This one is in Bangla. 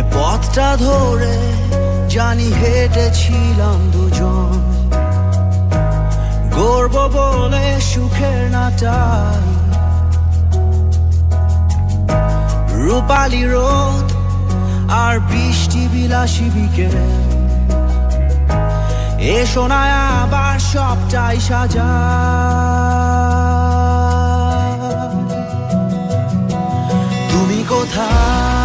এ পথটা ধরে জানি হেঁটেছিলাম দুজন, গর্ব বলে সুখের নাটাল। রূপালি রোদ আর বৃষ্টি বিলাসী বিকেল, এসো না আবার সবটাই সাজা। তুমি কোথায়